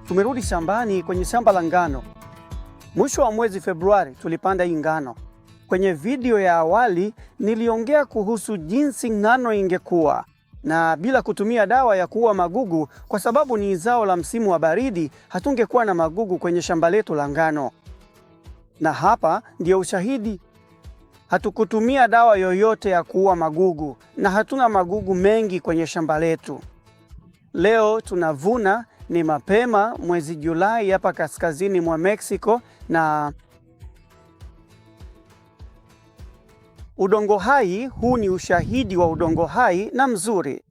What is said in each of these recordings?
Tumerudi shambani kwenye shamba la ngano. Mwisho wa mwezi Februari tulipanda hii ngano. Kwenye video ya awali niliongea kuhusu jinsi ngano ingekuwa na bila kutumia dawa ya kuua magugu, kwa sababu ni zao la msimu wa baridi, hatungekuwa na magugu kwenye shamba letu la ngano. Na hapa ndio ushahidi. Hatukutumia dawa yoyote ya kuua magugu na hatuna magugu mengi kwenye shamba letu. Leo tunavuna, ni mapema mwezi Julai hapa kaskazini mwa Mexico, na udongo hai huu ni ushahidi wa udongo hai na mzuri.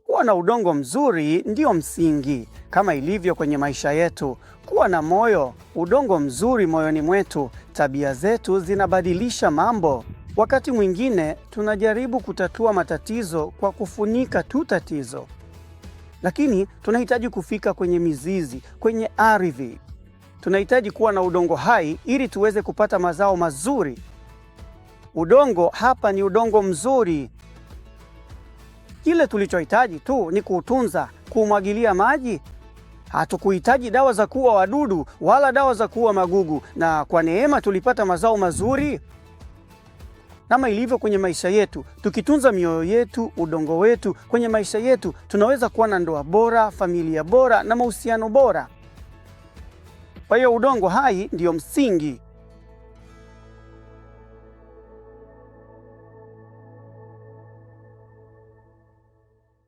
Kuwa na udongo mzuri ndio msingi, kama ilivyo kwenye maisha yetu. Kuwa na moyo, udongo mzuri moyoni mwetu, tabia zetu zinabadilisha mambo. Wakati mwingine tunajaribu kutatua matatizo kwa kufunika tu tatizo, lakini tunahitaji kufika kwenye mizizi, kwenye ardhi. Tunahitaji kuwa na udongo hai ili tuweze kupata mazao mazuri. Udongo hapa ni udongo mzuri. Kile tulichohitaji tu ni kuutunza, kumwagilia maji. Hatukuhitaji dawa za kuua wadudu wala dawa za kuua magugu, na kwa neema tulipata mazao mazuri. Kama ilivyo kwenye maisha yetu, tukitunza mioyo yetu, udongo wetu kwenye maisha yetu, tunaweza kuwa na ndoa bora, familia bora na mahusiano bora. Kwa hiyo udongo hai ndio msingi.